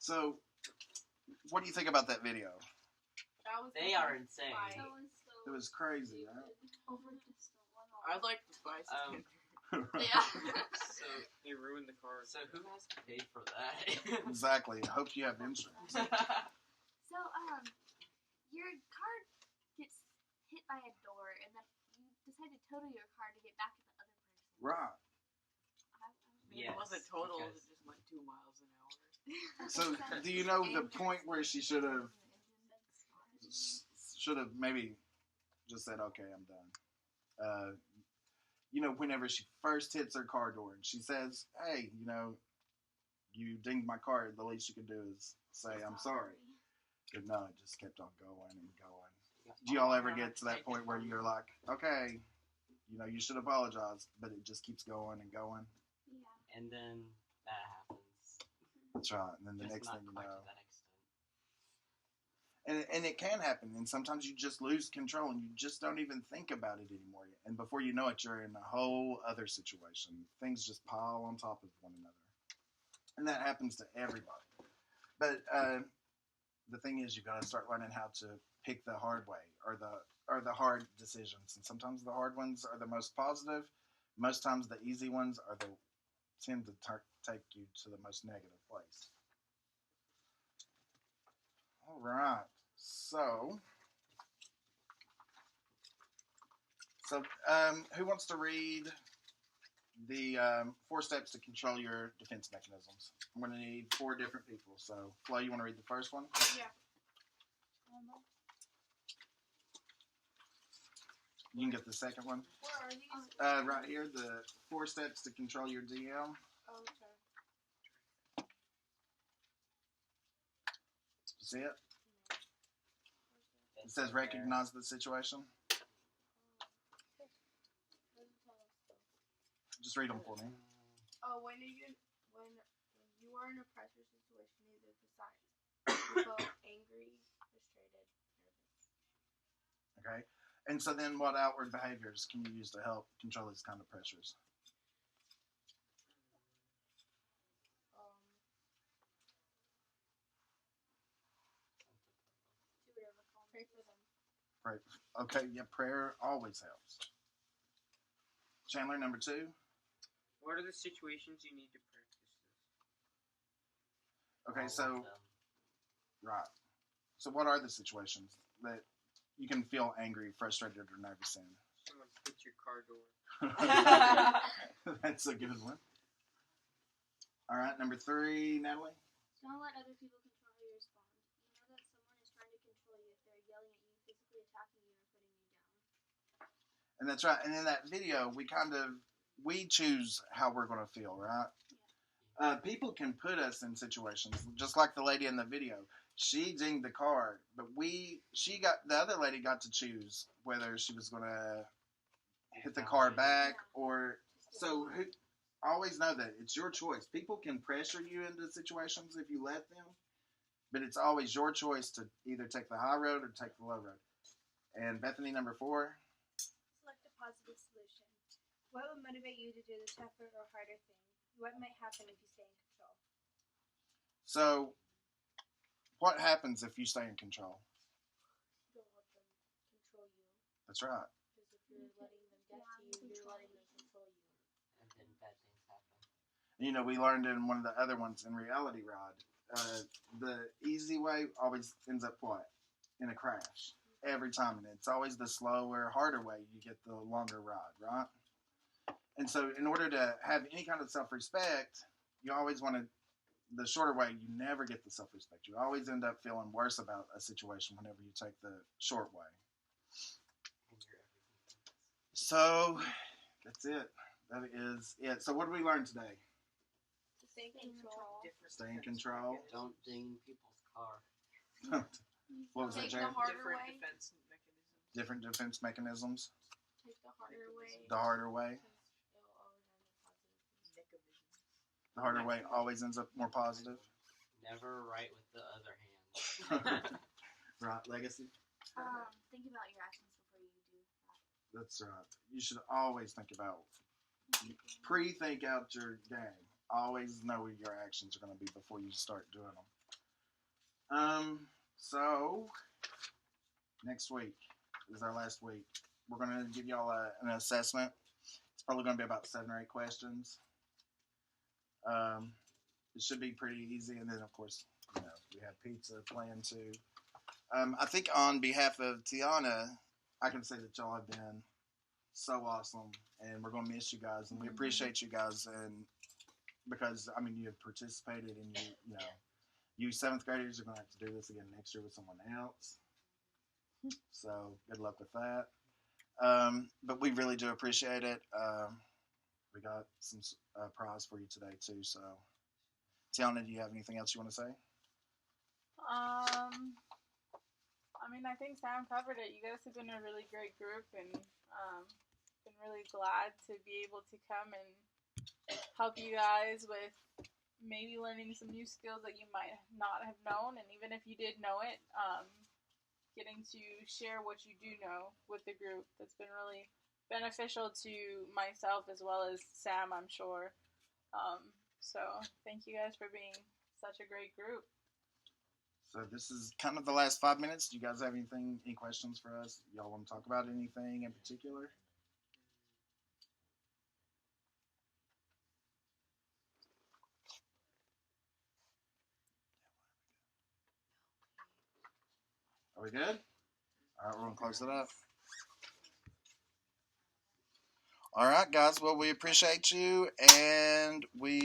So, what do you think about that video? They are insane. It was crazy, right? I like the spice. Yeah. So they ruined the car. So who has to pay for that? Exactly. I hope you have insurance. So, your car gets hit by a door, and then you decide to total your car to get back at the other person. Right. It wasn't total. because- It just went 2 miles an hour. So, do you know the point where she should have maybe just said, "Okay, I'm done." Whenever she first hits her car door and she says, "Hey, you dinged my car. The least you can do is say I'm sorry." But no, it just kept on going and going. Do y'all ever get to that point where you're like, "Okay, you should apologize," but it just keeps going and going? Yeah. And then that happens. That's right. And then the Just next not thing you quite know. to that extent. And it can happen, and sometimes you just lose control, and you just don't even think about it anymore. And before you know it, you're in a whole other situation. Things just pile on top of one another, and that happens to everybody. But the thing is, you got to start learning how to pick the hard way, or the hard decisions. And sometimes the hard ones are the most positive. Most times, the easy ones tend to take you to the most negative place. All right. So, who wants to read the 4 steps to control your defense mechanisms? I'm going to need 4 different people. So, Flo, you want to read the first one? Yeah. You can get the second one. Where are these? Right here, the 4 steps to control your DL. Oh, okay. You see it? It says recognize the situation. Just read them for me. Oh, when you are in a pressure situation, either decide. You feel angry, frustrated, nervous. Okay. And so then what outward behaviors can you use to help control these kind of pressures? Do whatever calms Pray you. for them. Right. Okay, yeah, prayer always helps. Chandler, number 2. What are the situations you need to practice this? Okay, All so, of them. right. So what are the situations that you can feel angry, frustrated, or nervous in? Someone hits your car door. That's a good one. All right, number 3, Natalie. Don't let other people control how you respond. You know that someone is trying to control you if they're yelling at you, physically attacking you, or putting you down. And that's right. And in that video, we choose how we're going to feel, right? People can put us in situations, just like the lady in the video. She dinged the car, but the other lady got to choose whether she was going to hit the car back or. So always know that it's your choice. People can pressure you into situations if you let them, but it's always your choice to either take the high road or take the low road. And Bethany, number 4. Select a positive solution. What would motivate you to do the tougher or harder thing? What might happen if you stay in control? So, what happens if you stay in control? Don't let them control you. That's right. Because if you're letting them get to you, you're letting them control you. And then bad things happen. We learned in one of the other ones in Reality Rod, the easy way always ends up what? In a crash. Every time. And it's always the slower, harder way you get the longer ride, right? And so in order to have any kind of self-respect, you always want to, the shorter way, you never get the self-respect. You always end up feeling worse about a situation whenever you take the short way. And you're everything. So, that's it. That is it. So what did we learn today? To stay in control. Stay in control. Don't ding people's car. What was that, Take Jared? the harder Different way. defense mechanisms. Different defense mechanisms. Take the harder way. The harder way. The harder way always ends up more positive. Never write with the other hand. Right, legacy. Think about your actions before you do that. That's right. You should always think about, pre-think out your game. Always know what your actions are going to be before you start doing them. So next week is our last week. We're gonna give y'all an assessment. It's probably gonna be about 7 or 8 questions. It should be pretty easy, and then of course, we have pizza planned too. I think on behalf of Tiana, I can say that y'all have been so awesome, and we're gonna miss you guys, and we appreciate you guys, and because you have participated, and you 7th graders are gonna have to do this again next year with someone else. So good luck with that. But we really do appreciate it. We got some prize for you today too. So, Tiana, do you have anything else you want to say? I think Sam covered it. You guys have been a really great group, and been really glad to be able to come and help you guys with maybe learning some new skills that you might not have known, and even if you did know it, getting to share what you do know with the group. That's been really beneficial to myself as well as Sam, I'm sure. So thank you guys for being such a great group. So this is kind of the last 5 minutes. Do you guys have any questions for us? Y'all want to talk about anything in particular? Are we good? All right, we're going to close it up. All right, guys. Well, we appreciate you, and we